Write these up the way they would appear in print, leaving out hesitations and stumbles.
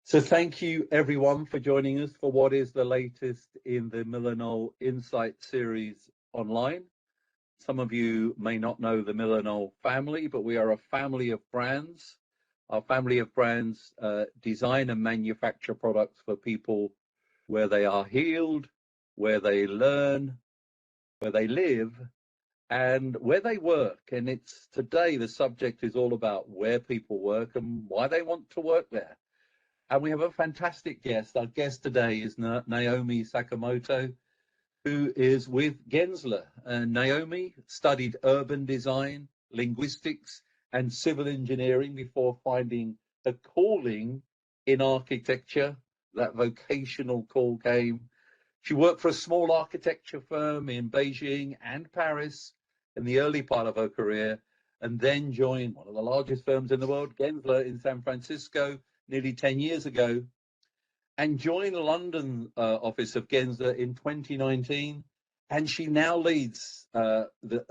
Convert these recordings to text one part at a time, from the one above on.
So thank you everyone for joining us for what is the latest in the Millennial Insight series online. Some of you may not know the Millennial family, but we are a family of brands. Our family of brands design and manufacture products for people where they are healed, where they learn, where they live, and where they work. And it's today the subject is all about where people work and why they want to work there. And we have a fantastic guest. Our guest today is Naomi Sakamoto, who is with Gensler. And Naomi studied urban design, linguistics, and civil engineering before finding a calling in architecture. That vocational call came. She worked for a small architecture firm in Beijing and Paris in the early part of her career, and then joined one of the largest firms in the world, Gensler, in San Francisco, nearly 10 years ago, and joined the London office of Gensler in 2019. And she now leads a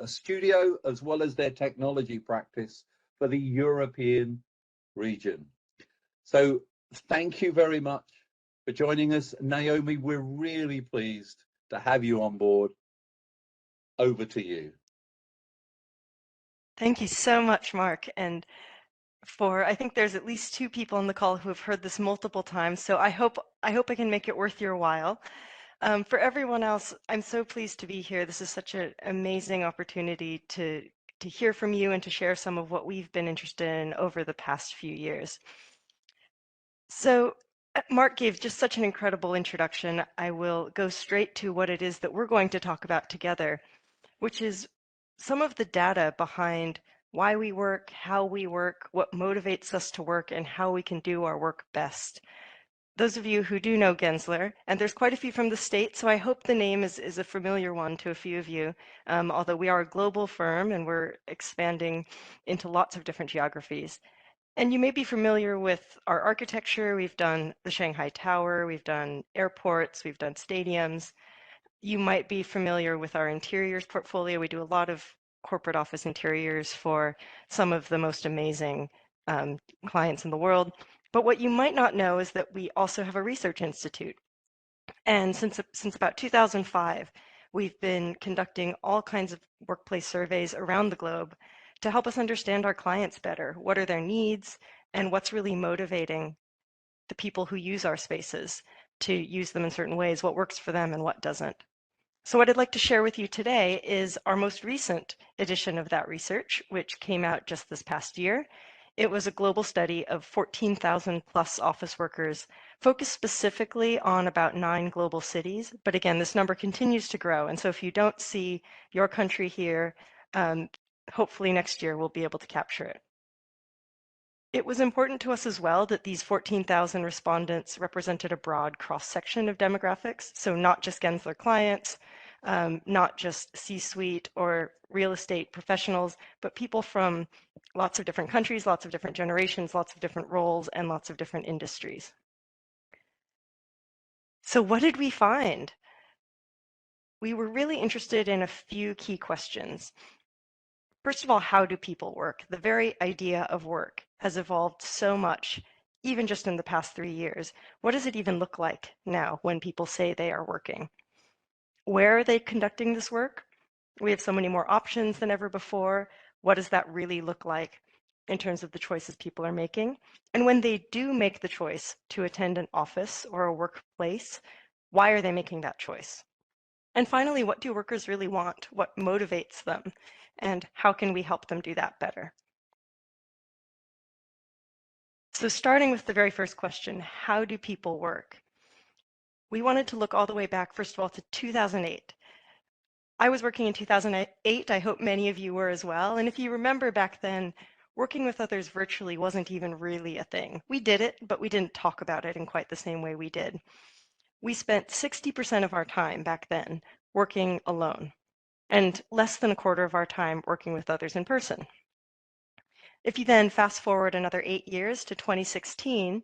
studio as well as their technology practice for the European region. So thank you very much for joining us, Naomi. We're really pleased to have you on board. Over to you. Thank you so much, Mark. And I think there's at least two people on the call who have heard this multiple times, so I hope I can make it worth your while. For everyone else, I'm so pleased to be here. This is such an amazing opportunity to hear from you and to share some of what we've been interested in over the past few years. So Mark gave just such an incredible introduction. I will go straight to what it is that we're going to talk about together, which is some of the data behind why we work, how we work, what motivates us to work, and how we can do our work best. Those of you who do know Gensler, and there's quite a few from the States, so I hope the name is a familiar one to a few of you, although we are a global firm and we're expanding into lots of different geographies. And you may be familiar with our architecture. We've done the Shanghai Tower, we've done airports, we've done stadiums. You might be familiar with our interiors portfolio. We do a lot of corporate office interiors for some of the most amazing clients in the world. But what you might not know is that we also have a research institute. And since about 2005, we've been conducting all kinds of workplace surveys around the globe to help us understand our clients better. What are their needs and what's really motivating the people who use our spaces to use them in certain ways, what works for them and what doesn't. So what I'd like to share with you today is our most recent edition of that research, which came out just this past year. It was a global study of 14,000 plus office workers, focused specifically on about 9 global cities. But again, this number continues to grow. And so if you don't see your country here, hopefully next year we'll be able to capture it. It was important to us as well that these 14,000 respondents represented a broad cross-section of demographics, so not just Gensler clients, not just C-suite or real estate professionals, but people from lots of different countries, lots of different generations, lots of different roles, and lots of different industries. So what did we find? We were really interested in a few key questions. First of all, how do people work? The very idea of work has evolved so much, even just in the past 3 years. What does it even look like now when people say they are working? Where are they conducting this work? We have so many more options than ever before. What does that really look like in terms of the choices people are making? And when they do make the choice to attend an office or a workplace, why are they making that choice? And finally, what do workers really want? What motivates them? And how can we help them do that better? So starting with the very first question, how do people work? We wanted to look all the way back, first of all, to 2008. I was working in 2008. I hope many of you were as well. And if you remember back then, working with others virtually wasn't even really a thing. We did it, but we didn't talk about it in quite the same way we did. We spent 60% of our time back then working alone, and less than a quarter of our time working with others in person. If you then fast forward another 8 years to 2016,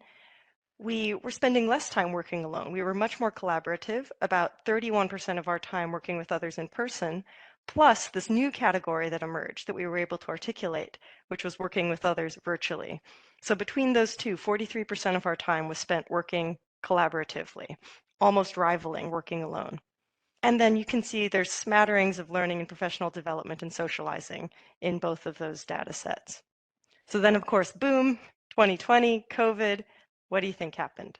we were spending less time working alone. We were much more collaborative, about 31% of our time working with others in person, plus this new category that emerged that we were able to articulate, which was working with others virtually. So between those two, 43% of our time was spent working collaboratively, almost rivaling working alone. And then you can see there's smatterings of learning and professional development and socializing in both of those data sets. So then, of course, boom, 2020, COVID, what do you think happened?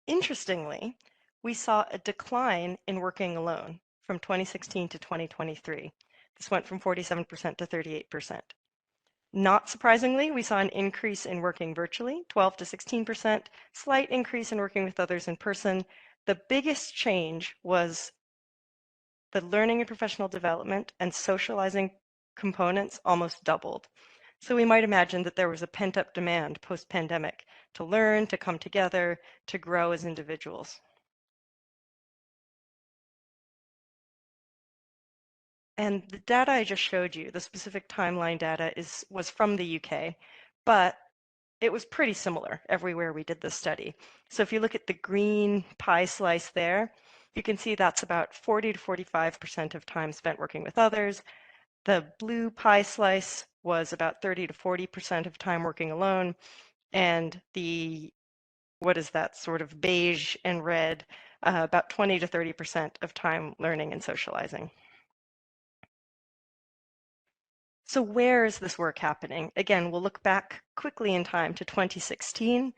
Interestingly, we saw a decline in working alone from 2016 to 2023. This went from 47% to 38%. Not surprisingly, we saw an increase in working virtually, 12 to 16%, slight increase in working with others in person. The biggest change was the learning and professional development and socializing components almost doubled. So we might imagine that there was a pent-up demand post-pandemic to learn, to come together, to grow as individuals. And the data I just showed you, the specific timeline data, was from the UK, but it was pretty similar everywhere we did this study. So if you look at the green pie slice there, you can see that's about 40 to 45% of time spent working with others. The blue pie slice was about 30 to 40% of time working alone. And the, what is that, sort of beige and red, about 20 to 30% of time learning and socializing. So where is this work happening? Again, we'll look back quickly in time to 2016.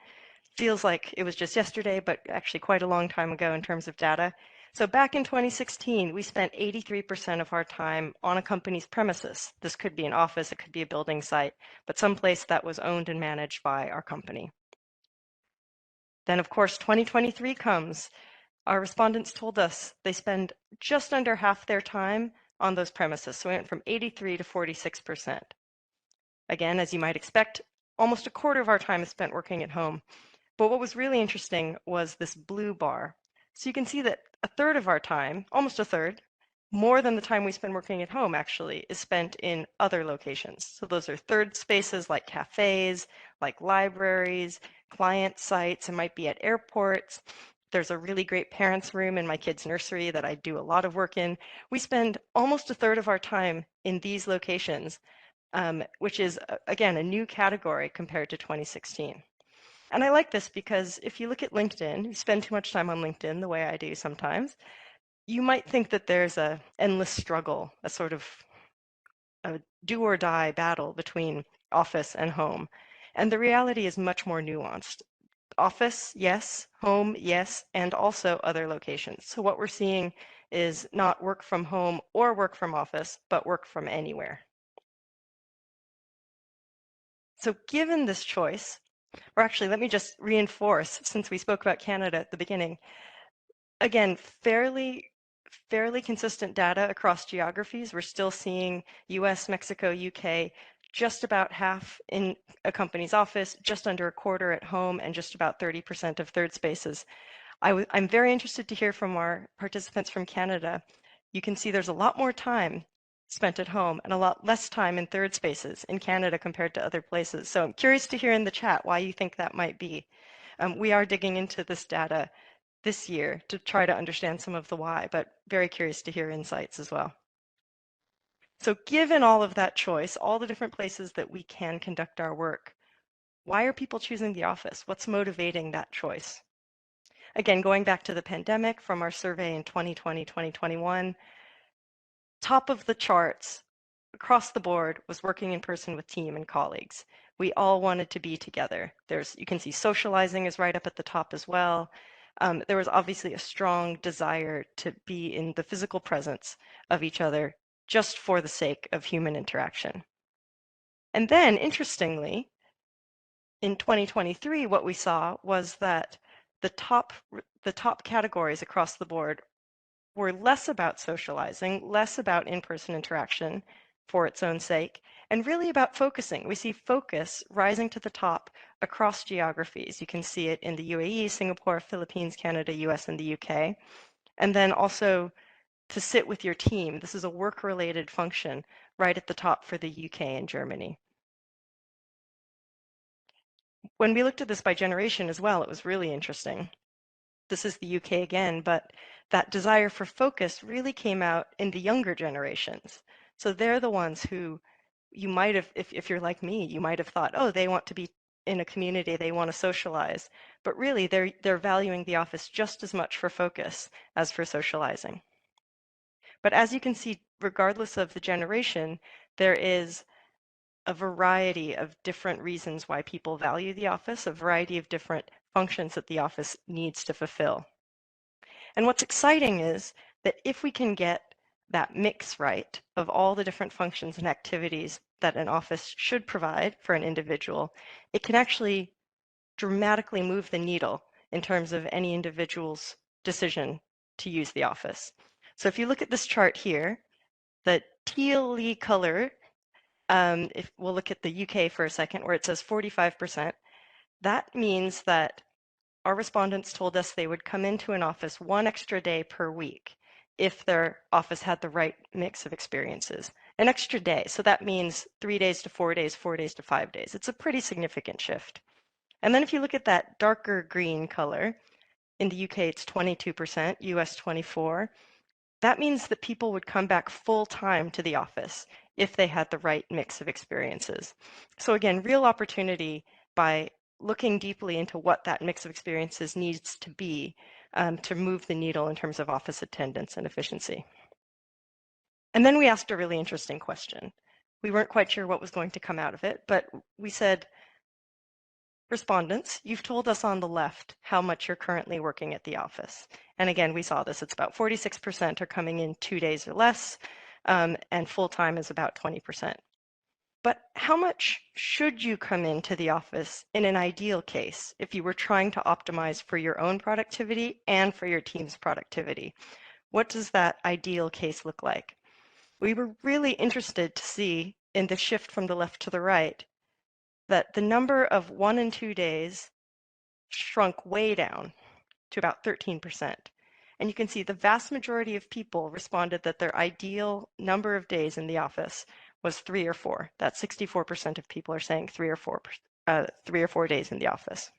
Feels like it was just yesterday, but actually quite a long time ago in terms of data. So back in 2016, we spent 83% of our time on a company's premises. This could be an office, it could be a building site, but someplace that was owned and managed by our company. Then, of course, 2023 comes. Our respondents told us they spend just under half their time on those premises. So we went from 83 to 46%. Again, as you might expect, almost a quarter of our time is spent working at home. But what was really interesting was this blue bar. So you can see that a third of our time, almost a third, more than the time we spend working at home actually, is spent in other locations. So those are third spaces like cafes, like libraries, client sites, it might be at airports. There's a really great parents' room in my kids' nursery that I do a lot of work in. We spend almost a third of our time in these locations, which is, again, a new category compared to 2016. And I like this because if you look at LinkedIn, you spend too much time on LinkedIn the way I do sometimes, you might think that there's a endless struggle, a sort of a do or die battle between office and home. And the reality is much more nuanced. Office, yes, home, yes, and also other locations. So what we're seeing is not work from home or work from office, but work from anywhere. So given this choice, or actually, let me just reinforce, since we spoke about Canada at the beginning, again, fairly consistent data across geographies. We're still seeing US, Mexico, UK, just about half in a company's office, just under a quarter at home, and just about 30% of third spaces. I'm very interested to hear from our participants from Canada. You can see there's a lot more time spent at home and a lot less time in third spaces in Canada compared to other places. So I'm curious to hear in the chat why you think that might be. We are digging into this data this year to try to understand some of the why, but very curious to hear insights as well. So given all of that choice, all the different places that we can conduct our work, why are people choosing the office? What's motivating that choice? Again, going back to the pandemic from our survey in 2020, 2021, top of the charts across the board was working in person with team and colleagues. We all wanted to be together. You can see socializing is right up at the top as well. There was obviously a strong desire to be in the physical presence of each other just for the sake of human interaction. And then, interestingly, in 2023, what we saw was that the top categories across the board were less about socializing, less about in-person interaction for its own sake, and really about focusing. We see focus rising to the top across geographies. You can see it in the UAE, Singapore, Philippines, Canada, US, and the UK. And then also to sit with your team. This is a work-related function right at the top for the UK and Germany. When we looked at this by generation as well, it was really interesting. this is the UK again, but that desire for focus really came out in the younger generations. So they're the ones who you might have, if you're like me, you might have thought, oh, they want to be in a community, they want to socialize. But really, they're valuing the office just as much for focus as for socializing. But as you can see, regardless of the generation, there is a variety of different reasons why people value the office, a variety of different functions that the office needs to fulfill. And what's exciting is that if we can get that mix right of all the different functions and activities that an office should provide for an individual, it can actually dramatically move the needle in terms of any individual's decision to use the office. So if you look at this chart here, the teal-y color, if we'll look at the UK for a second, where it says 45%, that means that our respondents told us they would come into an office one extra day per week if their office had the right mix of experiences. An extra day, so that means 3 days to 4 days, 4 days to 5 days. It's a pretty significant shift. And then if you look at that darker green color, in the UK it's 22%, US 24%. That means that people would come back full time to the office if they had the right mix of experiences. So again, real opportunity by looking deeply into what that mix of experiences needs to be to move the needle in terms of office attendance and efficiency. And then we asked a really interesting question. We weren't quite sure what was going to come out of it, but we said, respondents, you've told us on the left how much you're currently working at the office. And again, we saw this. It's about 46% are coming in 2 days or less, and full-time is about 20%. But how much should you come into the office in an ideal case if you were trying to optimize for your own productivity and for your team's productivity? What does that ideal case look like? We were really interested to see in the shift from the left to the right that the number of 1 and 2 days shrunk way down to about 13%. And you can see the vast majority of people responded that their ideal number of days in the office was 3 or 4. That's 64% of people are saying 3 or 4 days in the office.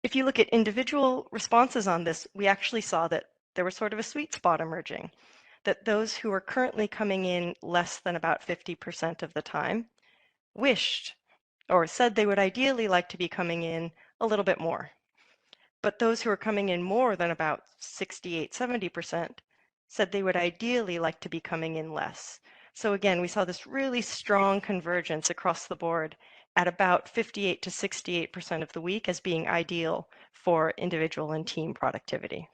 If you look at individual responses on this, we actually saw that there was sort of a sweet spot emerging, that those who are currently coming in less than about 50% of the time wished or said they would ideally like to be coming in a little bit more. But those who are coming in more than about 68, 70% said they would ideally like to be coming in less. So again, we saw this really strong convergence across the board at about 58 to 68% of the week as being ideal for individual and team productivity.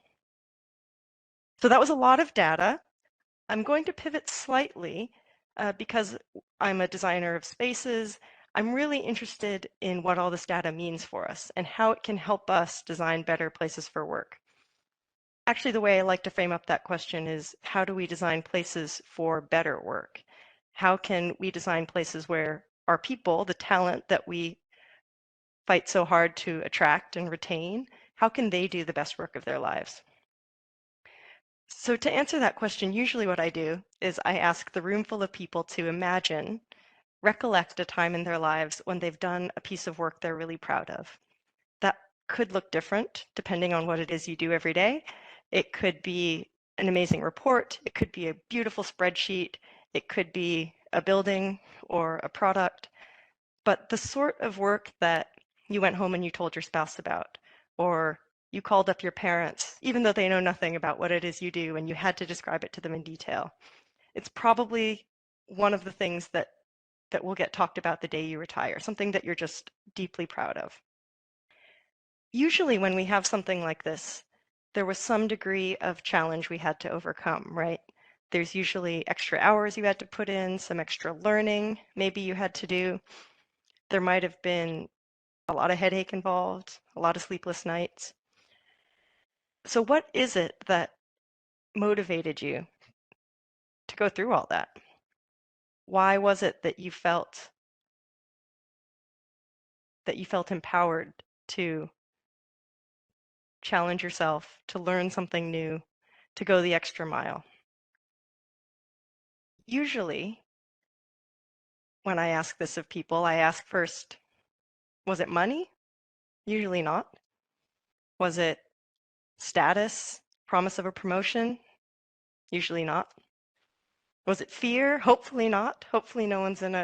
So that was a lot of data. I'm going to pivot slightly because I'm a designer of spaces. I'm really interested in what all this data means for us and how it can help us design better places for work. Actually, the way I like to frame up that question is, how do we design places for better work? How can we design places where our people, the talent that we fight so hard to attract and retain, how can they do the best work of their lives? So to answer that question, usually what I do is I ask the room full of people to imagine, recollect a time in their lives when they've done a piece of work they're really proud of. That could look different depending on what it is you do every day. It could be an amazing report. It could be a beautiful spreadsheet. It could be a building or a product. But the sort of work that you went home and you told your spouse about, or you called up your parents, even though they know nothing about what it is you do and you had to describe it to them in detail, it's probably one of the things that will get talked about the day you retire, something that you're just deeply proud of. Usually when we have something like this, there was some degree of challenge we had to overcome, right? There's usually extra hours you had to put in, some extra learning maybe you had to do. There might have been a lot of headache involved, a lot of sleepless nights. So what is it that motivated you to go through all that? Why was it that you felt empowered to challenge yourself, to learn something new, to go the extra mile? Usually, when I ask this of people, I ask first, was it money? Usually not. Was it Status? Promise of a promotion? Usually not. Was it fear? Hopefully not. Hopefully no one's in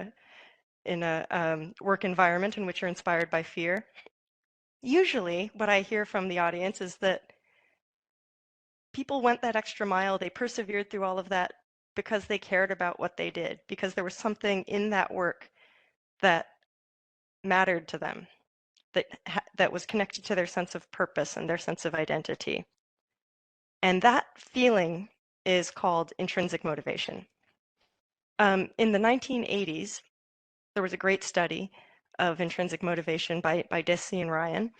a work environment in which you're inspired by fear. Usually what I hear from the audience is that people went that extra mile, they persevered through all of that because they cared about what they did, because there was something in that work that mattered to them, that was connected to their sense of purpose and their sense of identity. And that feeling is called intrinsic motivation. In the 1980s, there was a great study of intrinsic motivation by Deci and Ryan,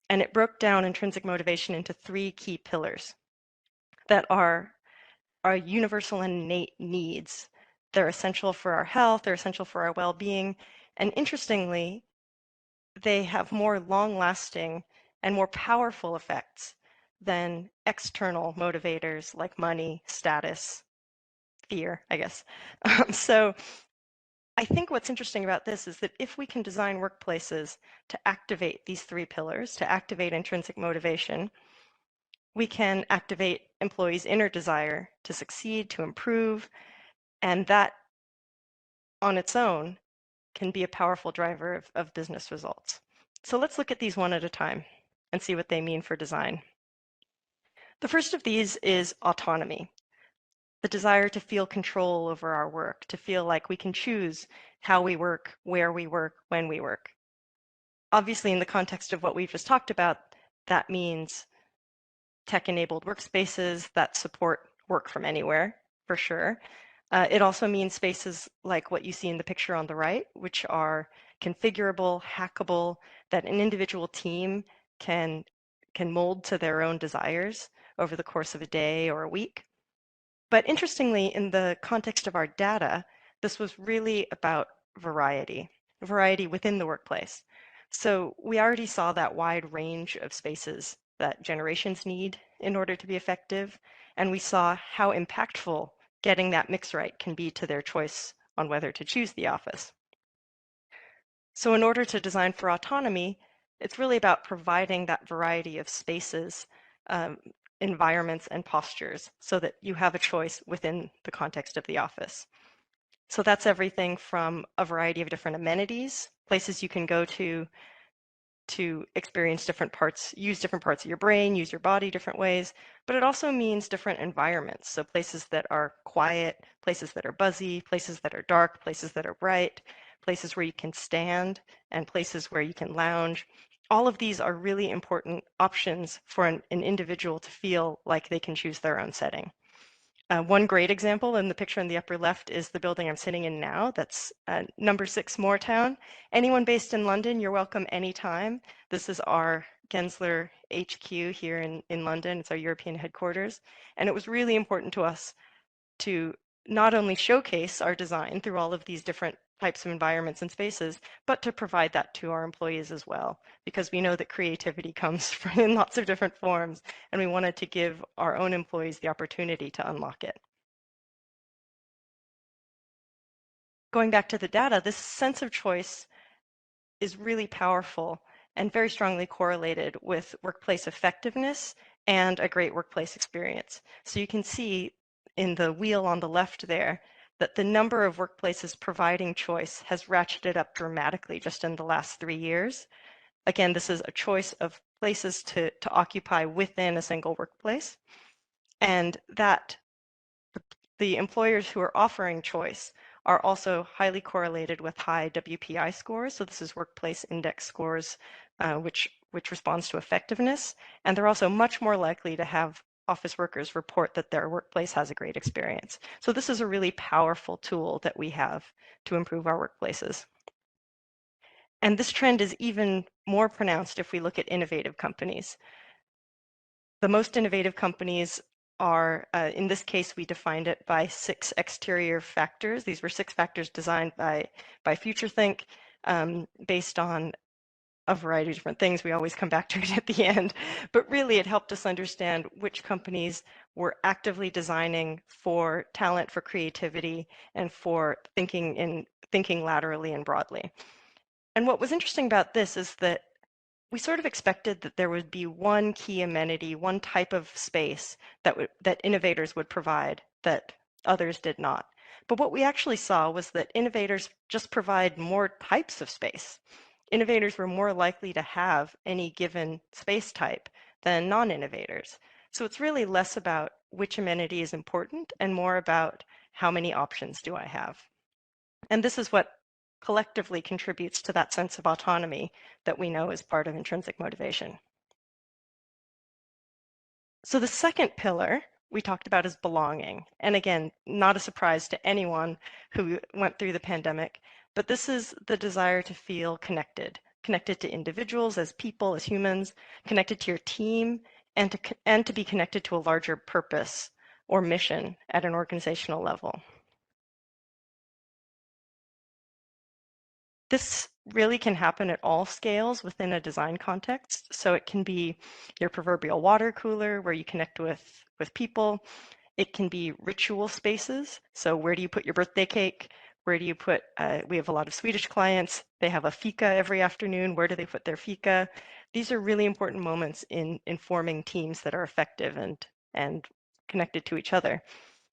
and it broke down intrinsic motivation into three key pillars that are universal and innate needs. They're essential for our health, they're essential for our well-being, and interestingly, they have more long-lasting and more powerful effects than external motivators like money, status, fear, I guess. So I think what's interesting about this is that if we can design workplaces to activate these three pillars, to activate intrinsic motivation, we can activate employees' inner desire to succeed, to improve, and that on its own can be a powerful driver of business results. So let's look at these one at a time and see what they mean for design. The first of these is autonomy, the desire to feel control over our work, to feel like we can choose how we work, where we work, when we work. Obviously, in the context of what we've just talked about, that means tech-enabled workspaces that support work from anywhere, for sure. It also means spaces like what you see in the picture on the right, which are configurable, hackable, that an individual team can mold to their own desires over the course of a day or a week. But interestingly, in the context of our data, this was really about variety within the workplace. So we already saw that wide range of spaces that generations need in order to be effective, and we saw how impactful getting that mix right can be to their choice on whether to choose the office. So in order to design for autonomy, it's really about providing that variety of spaces, environments, and postures so that you have a choice within the context of the office. So that's everything from a variety of different amenities, places you can go to experience different parts, use different parts of your brain, use your body different ways, but it also means different environments. So places that are quiet, places that are buzzy, places that are dark, places that are bright, places where you can stand, and places where you can lounge. All of these are really important options for an individual to feel like they can choose their own setting. One great example in the picture in the upper left is the building I'm sitting in now. That's number 6 Moortown. Anyone based in London, you're welcome anytime. This is our Gensler HQ here in London. It's our European headquarters. And it was really important to us to not only showcase our design through all of these different types of environments and spaces, but to provide that to our employees as well, because we know that creativity comes in lots of different forms, and we wanted to give our own employees the opportunity to unlock it. Going back to the data, this sense of choice is really powerful and very strongly correlated with workplace effectiveness and a great workplace experience. So you can see in the wheel on the left there that the number of workplaces providing choice has ratcheted up dramatically just in the last 3 years. Again, this is a choice of places to occupy within a single workplace, and that the employers who are offering choice are also highly correlated with high WPI scores. So this is workplace index scores, which responds to effectiveness. And they're also much more likely to have office workers report that their workplace has a great experience. So this is a really powerful tool that we have to improve our workplaces. And this trend is even more pronounced if we look at innovative companies. The most innovative companies are, in this case, we defined it by 6 exterior factors. These were 6 factors designed by FutureThink based on a variety of different things. We always come back to it at the end, but really it helped us understand which companies were actively designing for talent, for creativity, and for thinking laterally and broadly. And what was interesting about this is that we sort of expected that there would be one key amenity, one type of space that innovators would provide that others did not. But what we actually saw was that innovators just provide more types of space. Innovators were more likely to have any given space type than non-innovators. So it's really less about which amenity is important and more about how many options do I have. And this is what collectively contributes to that sense of autonomy that we know is part of intrinsic motivation. So the second pillar we talked about is belonging. And again, not a surprise to anyone who went through the pandemic, but this is the desire to feel connected, connected to individuals as people, as humans, connected to your team, and to be connected to a larger purpose or mission at an organizational level. This really can happen at all scales within a design context. So it can be your proverbial water cooler where you connect with people. It can be ritual spaces. So where do you put your birthday cake? Where do you put, we have a lot of Swedish clients. They have a fika every afternoon. Where do they put their fika? These are really important moments in forming teams that are effective and connected to each other.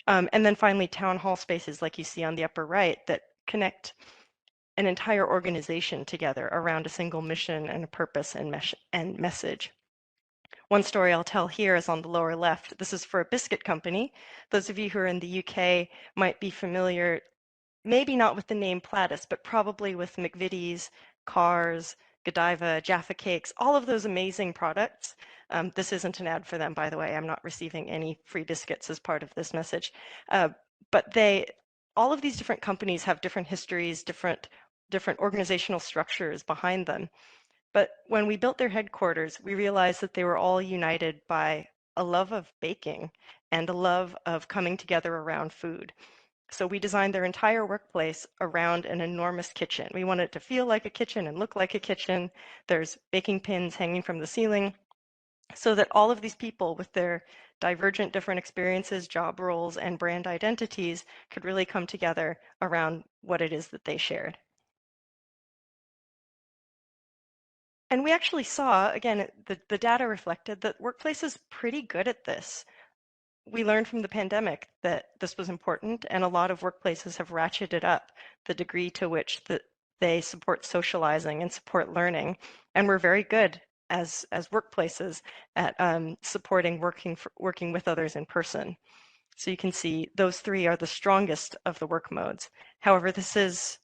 And then finally, town hall spaces like you see on the upper right that connect an entire organization together around a single mission and a purpose and message. One story I'll tell here is on the lower left. This is for a biscuit company. Those of you who are in the UK might be familiar, maybe not with the name Platis, but probably with McVitie's, Cars, Godiva, Jaffa Cakes, all of those amazing products. This isn't an ad for them, by the way. I'm not receiving any free biscuits as part of this message. But all of these different companies have different histories, different organizational structures behind them. But when we built their headquarters, we realized that they were all united by a love of baking and a love of coming together around food. So we designed their entire workplace around an enormous kitchen. We wanted it to feel like a kitchen and look like a kitchen. There's baking pins hanging from the ceiling so that all of these people with their divergent different experiences, job roles, and brand identities could really come together around what it is that they shared. And we actually saw, again, the data reflected that workplace is pretty good at this. We learned from the pandemic that this was important, and a lot of workplaces have ratcheted up the degree to which they support socializing and support learning. And we're very good as workplaces at supporting working with others in person. So you can see those three are the strongest of the work modes. However, this is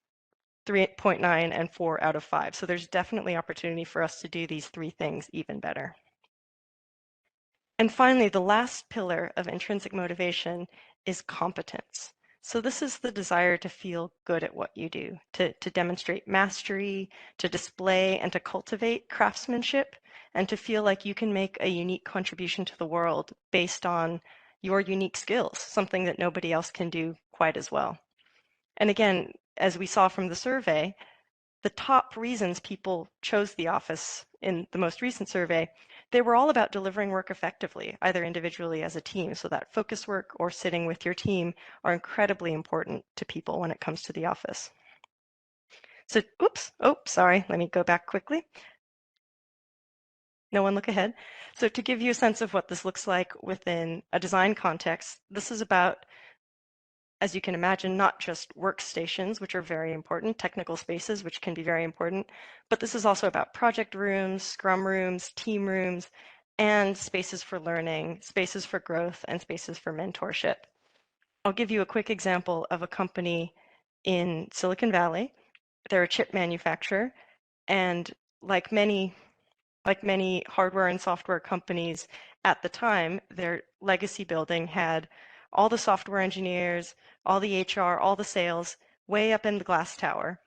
3.9 and 4 out of 5. So there's definitely opportunity for us to do these three things even better. And finally, the last pillar of intrinsic motivation is competence. So this is the desire to feel good at what you do, to demonstrate mastery, to display and to cultivate craftsmanship, and to feel like you can make a unique contribution to the world based on your unique skills, something that nobody else can do quite as well. And again, as we saw from the survey, the top reasons people chose the office in the most recent survey, they were all about delivering work effectively, either individually as a team. So that focus work or sitting with your team are incredibly important to people when it comes to the office. So, sorry, let me go back quickly. No one look ahead. So to give you a sense of what this looks like within a design context, this is about, as you can imagine, not just workstations, which are very important, technical spaces, which can be very important, but this is also about project rooms, scrum rooms, team rooms, and spaces for learning, spaces for growth, and spaces for mentorship. I'll give you a quick example of a company in Silicon Valley. They're a chip manufacturer, and like many hardware and software companies at the time, their legacy building had all the software engineers, all the HR, all the sales way up in the glass tower,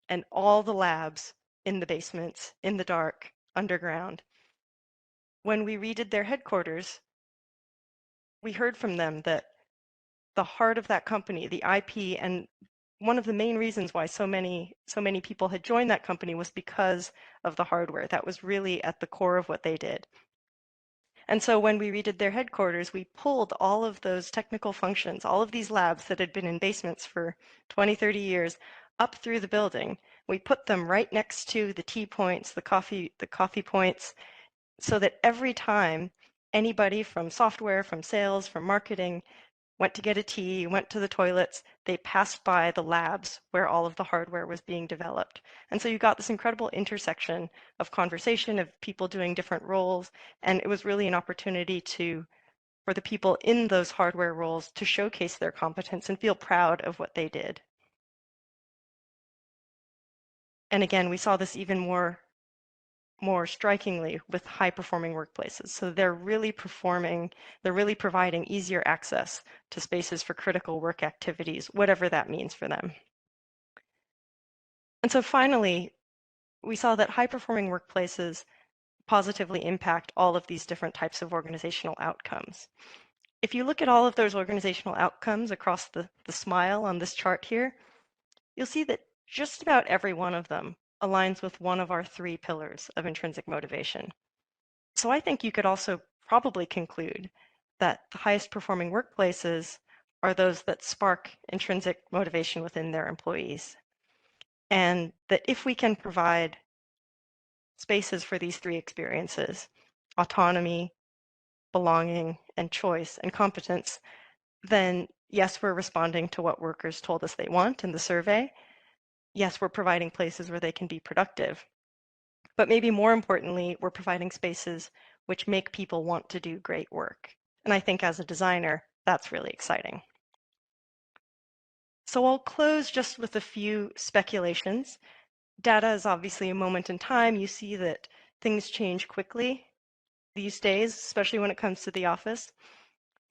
and all the labs in the basements, in the dark, underground. When we redid their headquarters, we heard from them that the heart of that company, the IP, and one of the main reasons why so many people had joined that company was because of the hardware. That was really at the core of what they did. And so when we redid their headquarters, we pulled all of those technical functions, all of these labs that had been in basements for 20, 30 years, up through the building. We put them right next to the tea points, the coffee points, so that every time anybody from software, from sales, from marketing went to get a tea, went to the toilets, they passed by the labs where all of the hardware was being developed. And so you got this incredible intersection of conversation, of people doing different roles, and it was really an opportunity for the people in those hardware roles to showcase their competence and feel proud of what they did. And again, we saw this even more strikingly with high-performing workplaces. So they're really providing easier access to spaces for critical work activities, whatever that means for them. And so finally, we saw that high-performing workplaces positively impact all of these different types of organizational outcomes. If you look at all of those organizational outcomes across the smile on this chart here, you'll see that just about every one of them aligns with one of our 3 pillars of intrinsic motivation. So I think you could also probably conclude that the highest performing workplaces are those that spark intrinsic motivation within their employees. And that if we can provide spaces for these 3 experiences, autonomy, belonging, and choice, and competence, then yes, we're responding to what workers told us they want in the survey. Yes, we're providing places where they can be productive. But maybe more importantly, we're providing spaces which make people want to do great work. And I think as a designer, that's really exciting. So I'll close just with a few speculations. Data is obviously a moment in time. You see that things change quickly these days, especially when it comes to the office.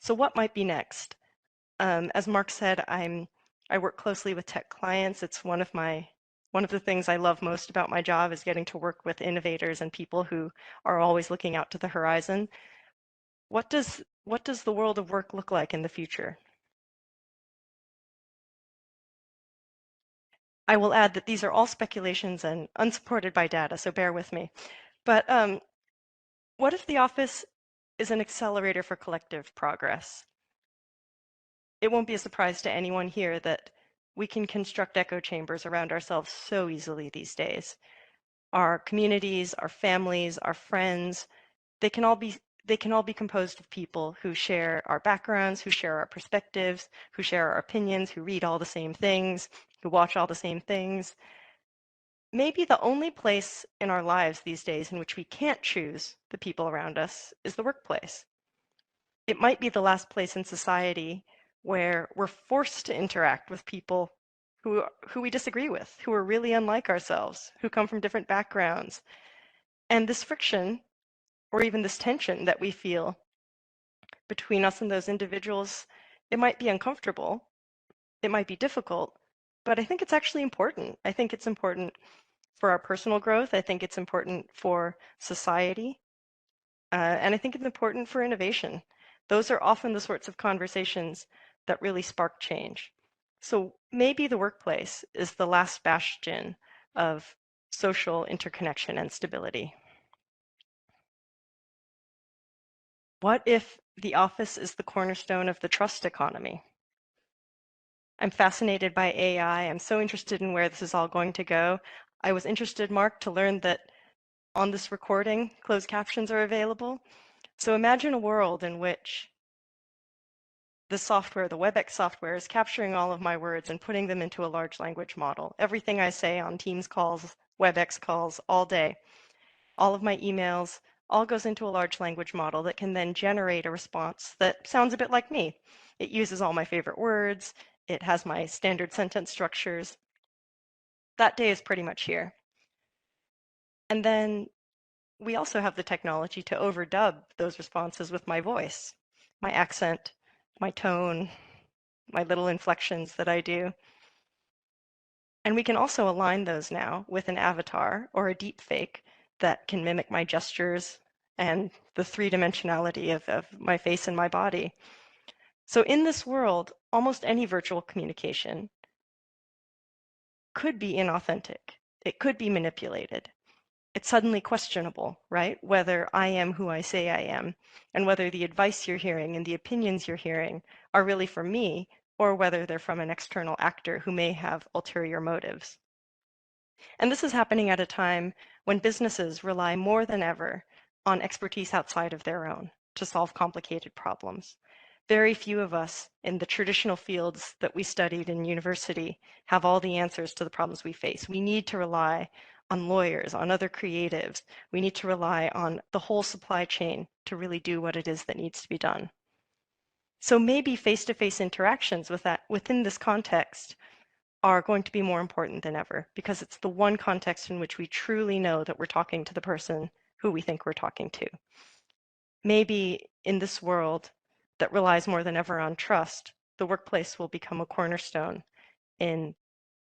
So what might be next? As Mark said, I work closely with tech clients. It's one of the things I love most about my job is getting to work with innovators and people who are always looking out to the horizon. What does the world of work look like in the future? I will add that these are all speculations and unsupported by data, so bear with me. But what if the office is an accelerator for collective progress? It won't be a surprise to anyone here that we can construct echo chambers around ourselves so easily these days. Our communities, our families, our friends, they can all be composed of people who share our backgrounds, who share our perspectives, who share our opinions, who read all the same things, who watch all the same things. Maybe the only place in our lives these days in which we can't choose the people around us is the workplace. It might be the last place in society where we're forced to interact with people who we disagree with, who are really unlike ourselves, who come from different backgrounds. And this friction, or even this tension that we feel between us and those individuals, it might be uncomfortable, it might be difficult, but I think it's actually important. I think it's important for our personal growth. I think it's important for society. And I think it's important for innovation. Those are often the sorts of conversations that really spark change. So maybe the workplace is the last bastion of social interconnection and stability. What if the office is the cornerstone of the trust economy? I'm fascinated by AI. I'm so interested in where this is all going to go. I was interested, Mark, to learn that on this recording, closed captions are available. So imagine a world in which the software, the WebEx software, is capturing all of my words and putting them into a large language model. Everything I say on Teams calls, WebEx calls, all day, all of my emails, all goes into a large language model that can then generate a response that sounds a bit like me. It uses all my favorite words. It has my standard sentence structures. That day is pretty much here. And then we also have the technology to overdub those responses with my voice, my accent, my tone, my little inflections that I do. And we can also align those now with an avatar or a deep fake that can mimic my gestures and the three-dimensionality of my face and my body. So in this world, almost any virtual communication could be inauthentic. It could be manipulated. It's suddenly questionable, right? Whether I am who I say I am, and whether the advice you're hearing and the opinions you're hearing are really from me, or whether they're from an external actor who may have ulterior motives. And this is happening at a time when businesses rely more than ever on expertise outside of their own to solve complicated problems. Very few of us in the traditional fields that we studied in university have all the answers to the problems we face. We need to rely on lawyers, on other creatives. We need to rely on the whole supply chain to really do what it is that needs to be done. So maybe face-to-face interactions within this context are going to be more important than ever because it's the one context in which we truly know that we're talking to the person who we think we're talking to. Maybe in this world that relies more than ever on trust, the workplace will become a cornerstone in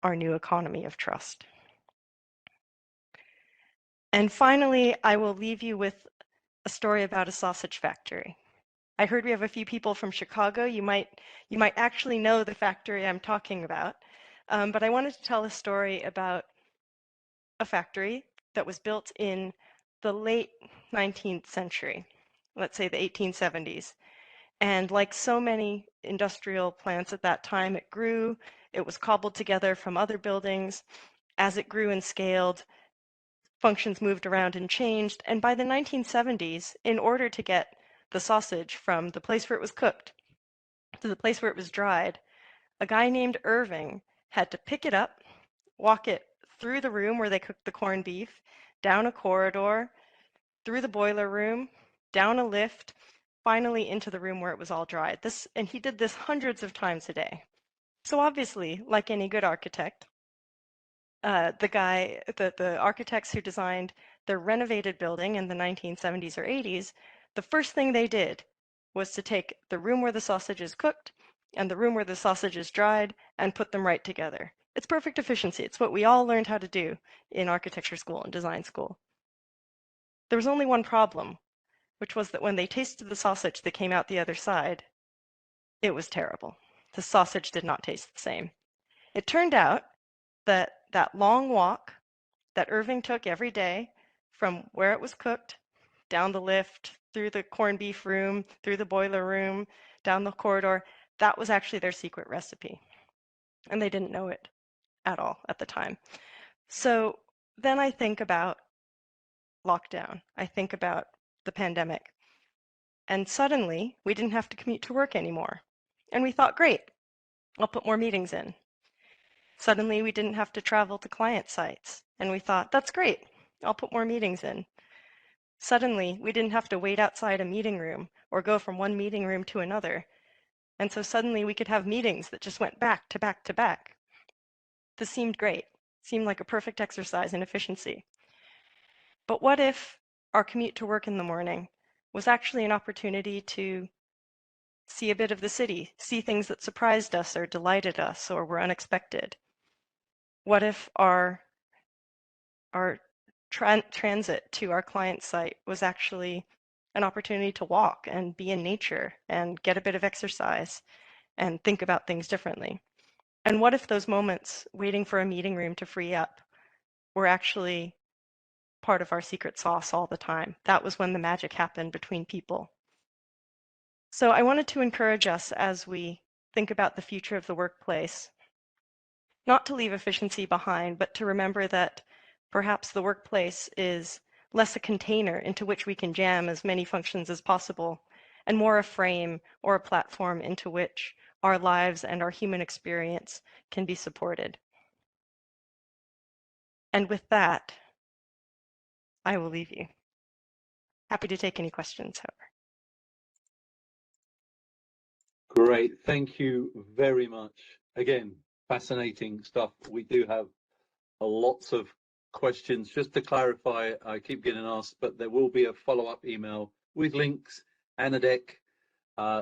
our new economy of trust. And finally, I will leave you with a story about a sausage factory. I heard we have a few people from Chicago. You might actually know the factory I'm talking about. But I wanted to tell a story about a factory that was built in the late 19th century, let's say the 1870s. And like so many industrial plants at that time, it grew, it was cobbled together from other buildings. As it grew and scaled, functions moved around and changed. And by the 1970s, in order to get the sausage from the place where it was cooked to the place where it was dried, a guy named Irving had to pick it up, walk it through the room where they cooked the corned beef, down a corridor, through the boiler room, down a lift, finally into the room where it was all dried. And he did this hundreds of times a day. So obviously, like any good architect, the architects who designed the renovated building in the 1970s or 80s, the first thing they did was to take the room where the sausage is cooked and the room where the sausage is dried and put them right together. It's perfect efficiency. It's what we all learned how to do in architecture school and design school. There was only one problem, which was that when they tasted the sausage that came out the other side, it was terrible. The sausage did not taste the same. It turned out that that long walk that Irving took every day from where it was cooked, down the lift, through the corned beef room, through the boiler room, down the corridor, that was actually their secret recipe. And they didn't know it at all at the time. So then I think about lockdown. I think about the pandemic. And suddenly we didn't have to commute to work anymore. And we thought, great, I'll put more meetings in. Suddenly we didn't have to travel to client sites. And we thought, that's great, I'll put more meetings in. Suddenly we didn't have to wait outside a meeting room or go from one meeting room to another. And so suddenly we could have meetings that just went back to back to back. This seemed great, seemed like a perfect exercise in efficiency. But what if our commute to work in the morning was actually an opportunity to see a bit of the city, see things that surprised us or delighted us or were unexpected? What if our transit to our client site was actually an opportunity to walk and be in nature and get a bit of exercise and think about things differently? And what if those moments waiting for a meeting room to free up were actually part of our secret sauce all the time? That was when the magic happened between people. So I wanted to encourage us as we think about the future of the workplace, not to leave efficiency behind, but to remember that perhaps the workplace is less a container into which we can jam as many functions as possible, and more a frame or a platform into which our lives and our human experience can be supported. And with that, I will leave you. Happy to take any questions, however. Great, thank you very much. Again, fascinating stuff. We do have lots of questions. Just to clarify, I keep getting asked, but there will be a follow-up email with links and a deck.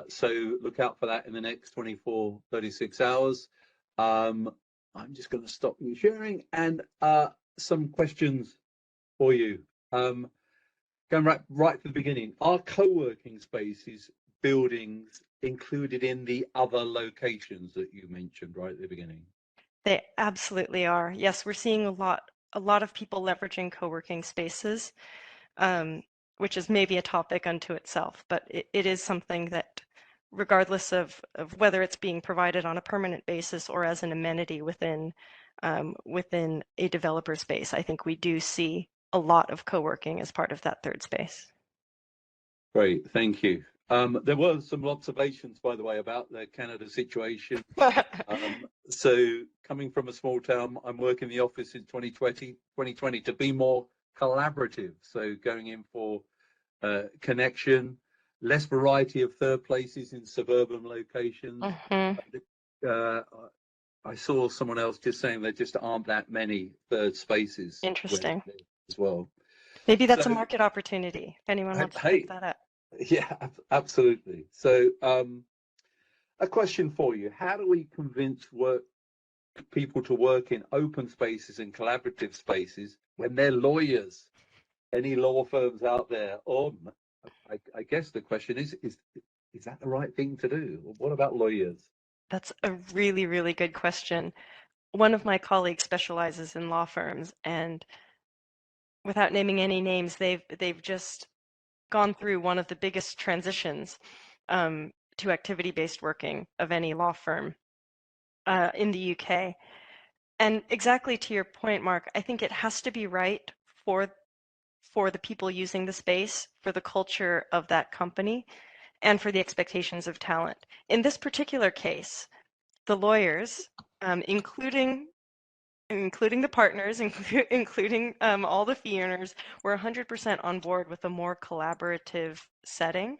So look out for that in the next 24, 36 hours. I'm just going to stop you sharing and some questions for you. Going right to the beginning, are co-working spaces buildings included in the other locations that you mentioned right at the beginning? They absolutely are. Yes, we're seeing a lot of people leveraging co-working spaces, which is maybe a topic unto itself, but it is something that, regardless of whether it's being provided on a permanent basis or as an amenity within within a developer space. I think we do see a lot of co-working as part of that third space. Great, thank you. There were some observations, by the way, about the Canada situation. So coming from a small town, I'm working in the office in 2020 to be more collaborative. So going in for connection, less variety of third places in suburban locations. I saw someone else just saying there just aren't that many third spaces Interesting. as well. Maybe that's a market opportunity if anyone wants to pick that up. Yeah, absolutely. So a question for you. How do we convince people to work in open spaces and collaborative spaces when they're lawyers? Any law firms out there? Or I guess the question is that the right thing to do? What about lawyers? That's a really, really good question. One of my colleagues specializes in law firms, and without naming any names, they've just gone through one of the biggest transitions to activity-based working of any law firm in the UK. And exactly to your point, Mark, I think it has to be right for the people using the space, for the culture of that company, and for the expectations of talent. In this particular case, the lawyers, including the partners, including all the fee earners, were 100% on board with a more collaborative setting.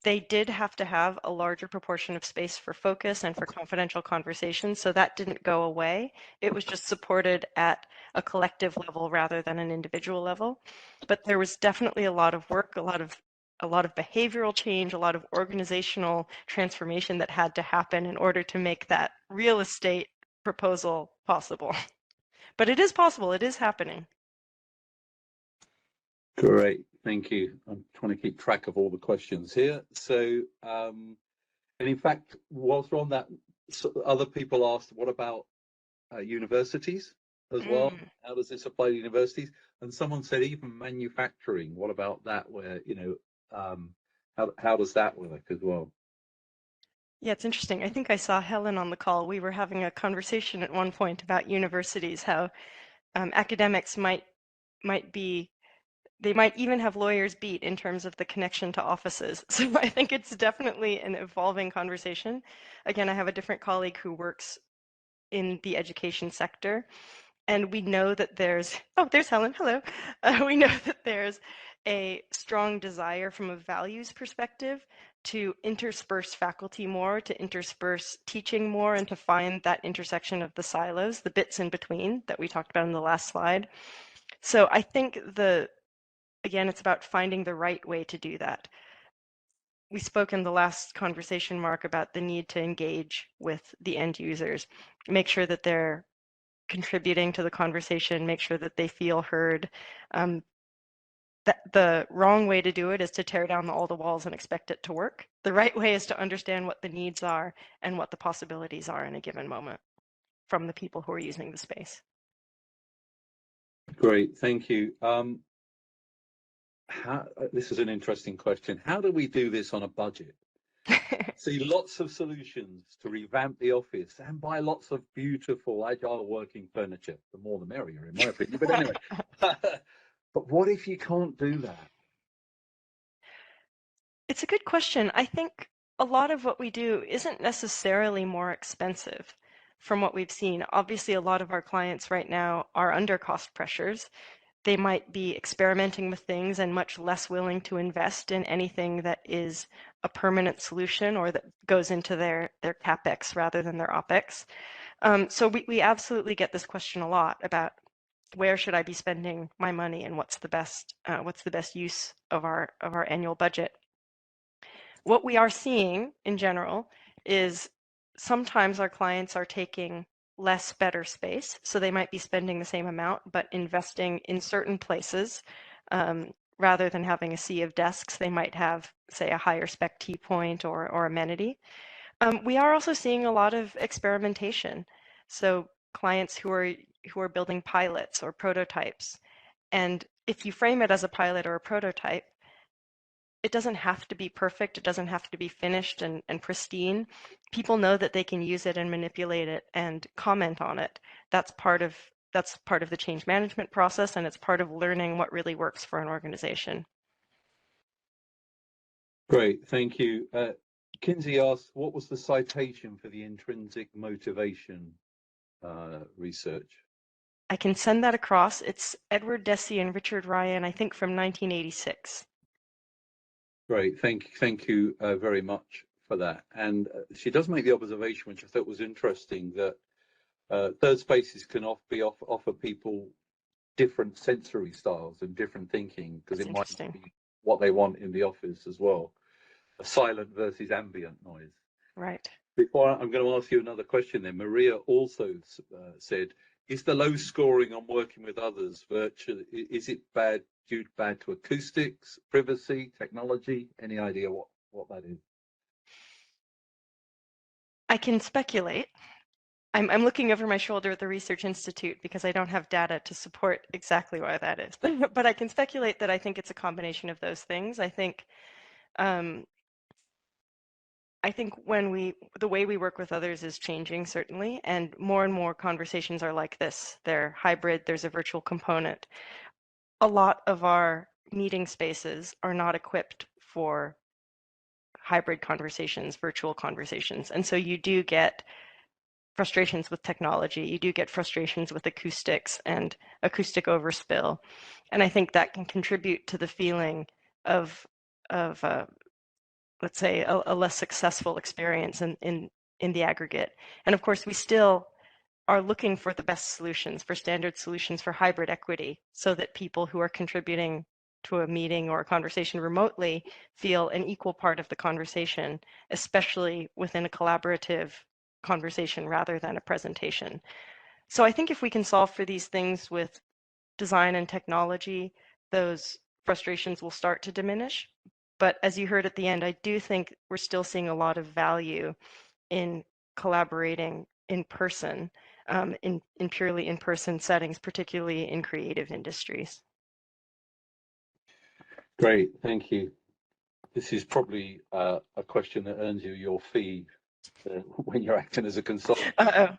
They did have to have a larger proportion of space for focus and for confidential conversations, so that didn't go away. It was just supported at a collective level rather than an individual level. But there was definitely a lot of work, a lot of behavioral change, a lot of organizational transformation that had to happen in order to make that real estate proposal possible. But it is possible, it is happening. Great, thank you. I'm trying to keep track of all the questions here. So, and in fact, whilst we're on that, other people asked, what about universities as well? How does this apply to universities? And someone said even manufacturing. What about that? Where how does that work as well? Yeah, it's interesting. I think I saw Helen on the call. We were having a conversation at one point about universities, how academics might be, they might even have lawyers beat in terms of the connection to offices. So I think it's definitely an evolving conversation. Again, I have a different colleague who works in the education sector, and we know that there's, oh, there's Helen, hello. We know that there's a strong desire from a values perspective to intersperse faculty more, to intersperse teaching more, and to find that intersection of the silos, the bits in between that we talked about in the last slide. So I think again, it's about finding the right way to do that. We spoke in the last conversation, Mark, about the need to engage with the end users, make sure that they're contributing to the conversation, make sure that they feel heard. The wrong way to do it is to tear down all the walls and expect it to work. The right way is to understand what the needs are and what the possibilities are in a given moment from the people who are using the space. Great, thank you. This is an interesting question. How do we do this on a budget? See lots of solutions to revamp the office and buy lots of beautiful agile working furniture. The more the merrier, in my opinion. But anyway, but what if you can't do that? It's a good question. I think a lot of what we do isn't necessarily more expensive from what we've seen. Obviously, a lot of our clients right now are under cost pressures. They might be experimenting with things and much less willing to invest in anything that is a permanent solution or that goes into their CapEx rather than their OpEx. So we absolutely get this question a lot about where should I be spending my money and what's the best use of our annual budget. What we are seeing in general is sometimes our clients are taking less better space. So they might be spending the same amount, but investing in certain places. Rather than having a sea of desks, they might have, say, a higher spec T point or amenity. We are also seeing a lot of experimentation. So clients who are building pilots or prototypes. And if you frame it as a pilot or a prototype, it doesn't have to be perfect. It doesn't have to be finished and pristine. People know that they can use it and manipulate it and comment on it. that's part of the change management process, and it's part of learning what really works for an organization. Great, thank you. Kinsey asked, what was the citation for the intrinsic motivation research? I can send that across. It's Edward Deci and Richard Ryan, I think from 1986. Great, thank you very much for that. And she does make the observation, which I thought was interesting, that third spaces can offer people different sensory styles and different thinking, because it might be what they want in the office as well. A silent versus ambient noise. Right. Before I'm going to ask you another question then, Maria also said, is the low scoring on working with others virtually, is it due to acoustics, privacy, technology? Any idea what that is? I can speculate. I'm looking over my shoulder at the Research Institute because I don't have data to support exactly why that is. But I can speculate that I think it's a combination of those things. I think the way we work with others is changing, certainly, and more conversations are like this. They're hybrid, there's a virtual component. A lot of our meeting spaces are not equipped for hybrid conversations, virtual conversations. And so you do get frustrations with technology, you do get frustrations with acoustics and acoustic overspill. And I think that can contribute to the feeling of let's say, a less successful experience in the aggregate. And of course, we still are looking for the best solutions, for standard solutions for hybrid equity, so that people who are contributing to a meeting or a conversation remotely feel an equal part of the conversation, especially within a collaborative conversation rather than a presentation. So I think if we can solve for these things with design and technology, those frustrations will start to diminish. But as you heard at the end, I do think we're still seeing a lot of value in collaborating in person, in purely in-person settings, particularly in creative industries. Great, thank you. This is probably a question that earns you your fee when you're acting as a consultant. Uh-oh.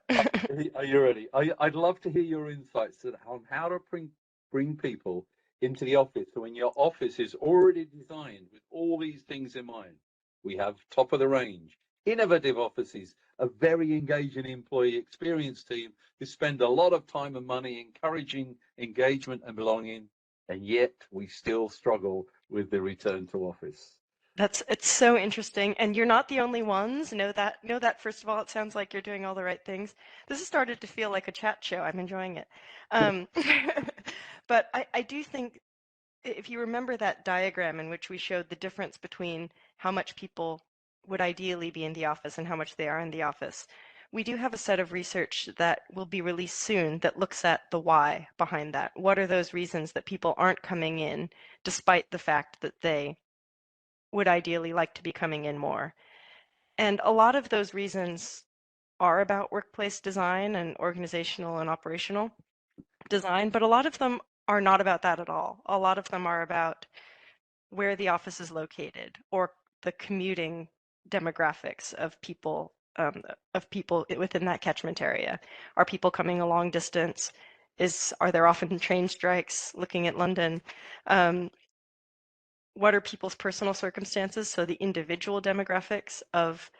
Are you ready? I'd love to hear your insights on how to bring people into the office. So when your office is already designed with all these things in mind, we have top of the range, innovative offices, a very engaging employee experience team who spend a lot of time and money encouraging engagement and belonging, and yet we still struggle with the return to office. It's so interesting, and you're not the only ones. Know that first of all. It sounds like you're doing all the right things. This has started to feel like a chat show. I'm enjoying it. Um, but I do think if you remember that diagram in which we showed the difference between how much people would ideally be in the office and how much they are in the office, we do have a set of research that will be released soon that looks at the why behind that. What are those reasons that people aren't coming in despite the fact that they would ideally like to be coming in more? And a lot of those reasons are about workplace design and organizational and operational design, but a lot of them are not about that at all. A lot of them are about where the office is located or the commuting demographics of people within that catchment area. Are people coming a long distance? Are there often train strikes? Looking at London, what are people's personal circumstances? So the individual demographics of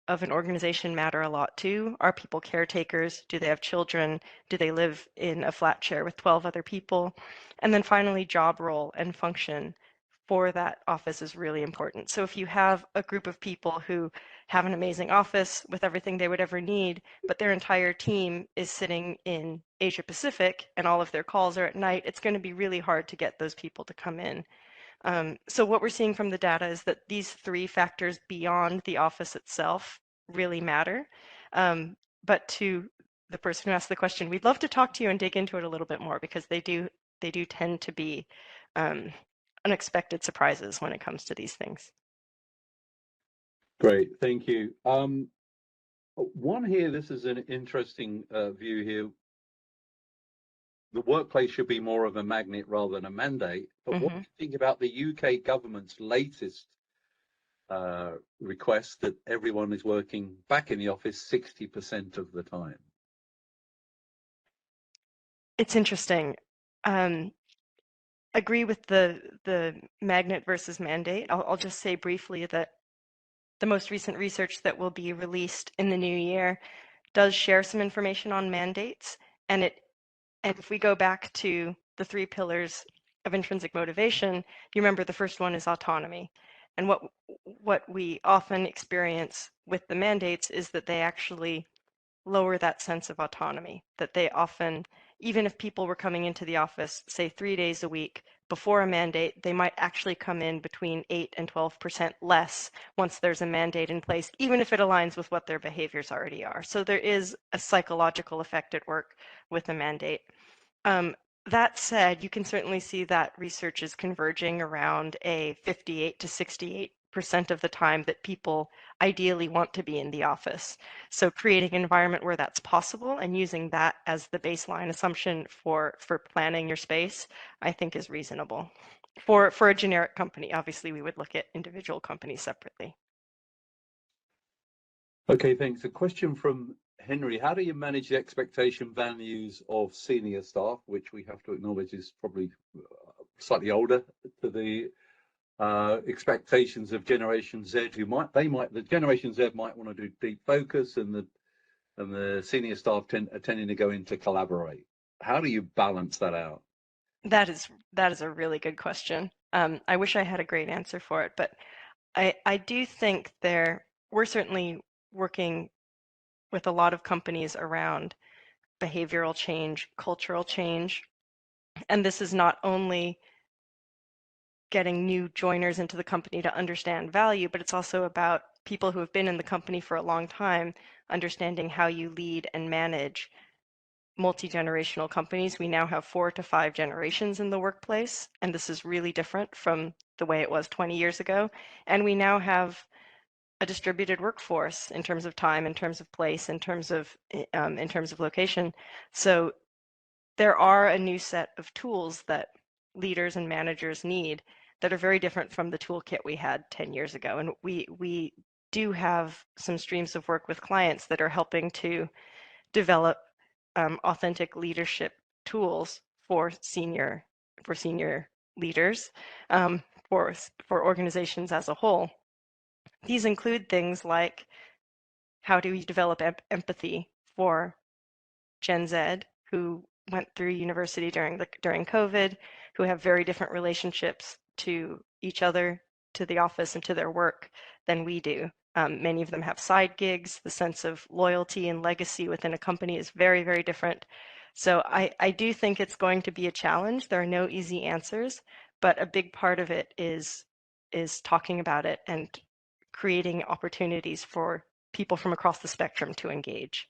an organization matter a lot too. Are people caretakers? Do they have children? Do they live in a flat share with 12 other people? And then finally, job role and function for that office is really important. So if you have a group of people who have an amazing office with everything they would ever need, but their entire team is sitting in Asia Pacific and all of their calls are at night, it's going to be really hard to get those people to come in. So what we're seeing from the data is that these three factors beyond the office itself really matter. But to the person who asked the question, we'd love to talk to you and dig into it a little bit more because they do tend to be unexpected surprises when it comes to these things. Great, thank you. One here, this is an interesting view here. The workplace should be more of a magnet rather than a mandate. But what do you think about the UK government's latest request that everyone is working back in the office 60% of the time? It's interesting. Um, agree with the magnet versus mandate. I'll just say briefly that the most recent research that will be released in the new year does share some information on mandates, and if we go back to the three pillars of intrinsic motivation, you remember the first one is autonomy. And what we often experience with the mandates is that they actually lower that sense of autonomy, that they often, even if people were coming into the office, say 3 days a week, before a mandate, they might actually come in between 8 and 12% less once there's a mandate in place, even if it aligns with what their behaviors already are. So there is a psychological effect at work with a mandate. Um, that said, you can certainly see that research is converging around a 58 to 68% of the time that people ideally want to be in the office. So creating an environment where that's possible and using that as the baseline assumption for planning your space, I think is reasonable. For a generic company, obviously we would look at individual companies separately. Okay, thanks. A question from Henry. How do you manage the expectation values of senior staff, which we have to acknowledge is probably slightly older, to the expectations of Generation Z, the Generation Z might want to do deep focus, and the senior staff are tending to go in to collaborate. How do you balance that out? That is a really good question. I wish I had a great answer for it, but I do think we're certainly working with a lot of companies around behavioral change, cultural change, and this is not only getting new joiners into the company to understand value, but it's also about people who have been in the company for a long time, understanding how you lead and manage multi-generational companies. We now have 4 to 5 generations in the workplace, and this is really different from the way it was 20 years ago. And we now have a distributed workforce in terms of time, in terms of place, in terms of location. So there are a new set of tools that leaders and managers need that are very different from the toolkit we had 10 years ago. And we do have some streams of work with clients that are helping to develop authentic leadership tools for senior leaders, um, for organizations as a whole. These include things like how do we develop empathy for Gen Z who went through university during COVID, who have very different relationships to each other, to the office, and to their work than we do. Many of them have side gigs. The sense of loyalty and legacy within a company is very, very different. So I do think it's going to be a challenge. There are no easy answers, but a big part of it is talking about it and creating opportunities for people from across the spectrum to engage.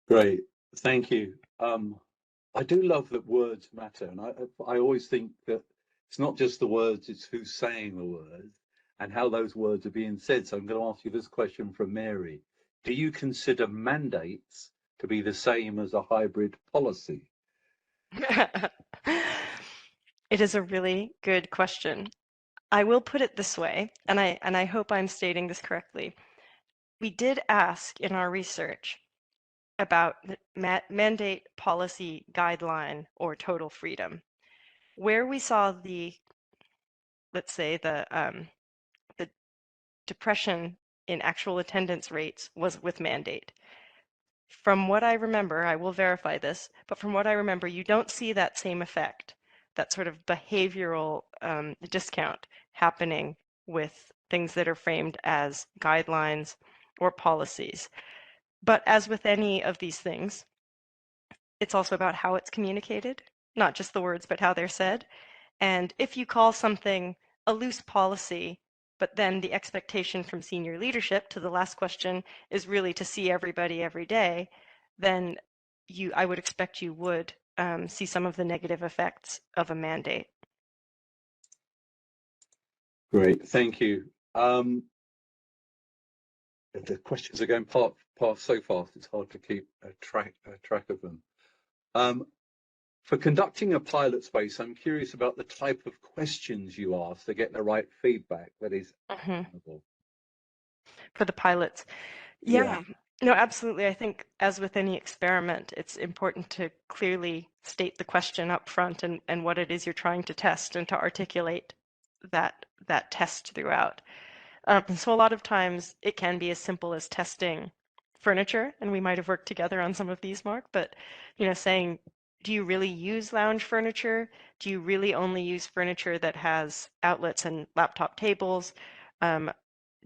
Great, thank you. I do love that words matter, and I always think that it's not just the words, it's who's saying the words and how those words are being said. So I'm going to ask you this question from Mary. Do you consider mandates to be the same as a hybrid policy? It is a really good question. I will put it this way, and I hope I'm stating this correctly. We did ask in our research about the mandate, policy, guideline, or total freedom. Where we saw let's say the depression in actual attendance rates was with mandate. From what I remember, I will verify this, but from what I remember, you don't see that same effect, that sort of behavioral discount happening with things that are framed as guidelines or policies. But as with any of these things, it's also about how it's communicated, not just the words, but how they're said. And if you call something a loose policy, but then the expectation from senior leadership, to the last question, is really to see everybody every day, then I would expect you would see some of the negative effects of a mandate. Great, thank you. The questions are going past so fast, it's hard to keep a track of them. For conducting a pilot space, I'm curious about the type of questions you ask to get the right feedback that is actionable. For the pilots. Yeah. Yeah. No, absolutely. I think as with any experiment, it's important to clearly state the question up front and what it is you're trying to test and to articulate that test throughout. So a lot of times it can be as simple as testing furniture, and we might have worked together on some of these, Mark, but saying, do you really use lounge furniture? Do you really only use furniture that has outlets and laptop tables? Um,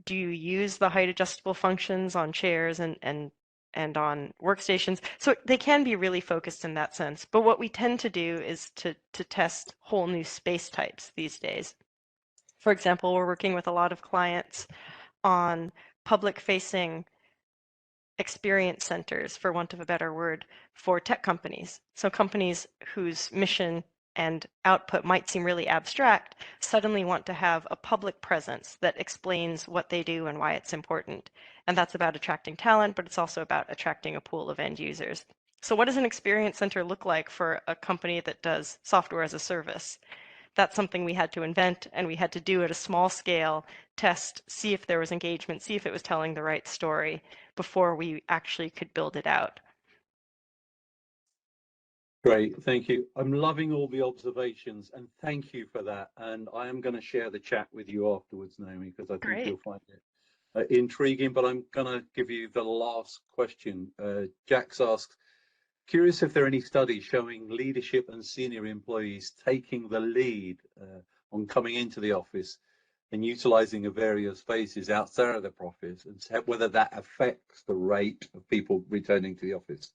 do you use the height adjustable functions on chairs and on workstations? So they can be really focused in that sense. But what we tend to do is to test whole new space types these days. For example, we're working with a lot of clients on public-facing experience centers, for want of a better word, for tech companies. So companies whose mission and output might seem really abstract suddenly want to have a public presence that explains what they do and why it's important. And that's about attracting talent, but it's also about attracting a pool of end users. So what does an experience center look like for a company that does software as a service? That's something we had to invent, and we had to do at a small scale, test, see if there was engagement, see if it was telling the right story before we actually could build it out. Great, thank you. I'm loving all the observations, and thank you for that. And I am going to share the chat with you afterwards, Naomi, because I think Great. you'll find it intriguing. But I'm going to give you the last question. Jax asks, curious if there are any studies showing leadership and senior employees taking the lead on coming into the office and utilizing of various spaces outside of the office, and whether that affects the rate of people returning to the office.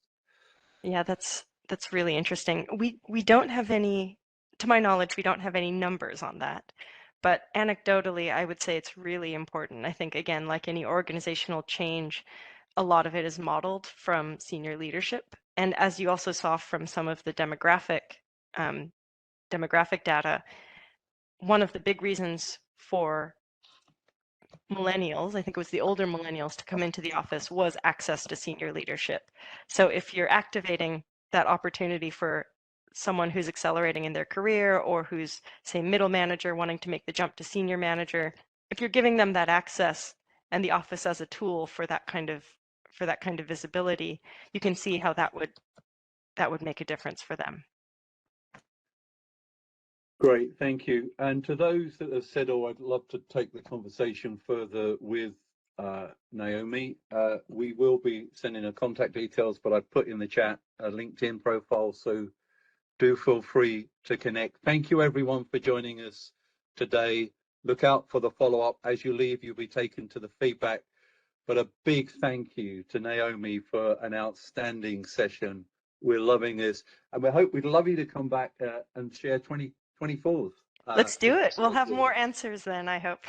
Yeah, that's really interesting. We don't have any, to my knowledge, we don't have any numbers on that. But anecdotally, I would say it's really important. I think, again, like any organizational change, a lot of it is modeled from senior leadership. And as you also saw from some of the um, demographic data, one of the big reasons for millennials, I think it was the older millennials, to come into the office was access to senior leadership. So if you're activating that opportunity for someone who's accelerating in their career or who's, say, middle manager wanting to make the jump to senior manager, if you're giving them that access and the office as a tool for that kind of visibility, you can see how that would make a difference for them. Great, thank you. And to those that have said, oh, I'd love to take the conversation further with Naomi, we will be sending her contact details, but I've put in the chat a LinkedIn profile, so do feel free to connect. Thank you, everyone, for joining us today. Look out for the follow-up. As you leave, you'll be taken to the feedback. But a big thank you to Naomi for an outstanding session. We're loving this, and we'd love you to come back and share 2024's. Let's do it. We'll have more answers then, I hope.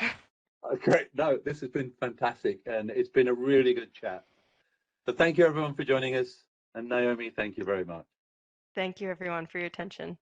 Great. No, this has been fantastic, and it's been a really good chat. So thank you, everyone, for joining us. And Naomi, thank you very much. Thank you, everyone, for your attention.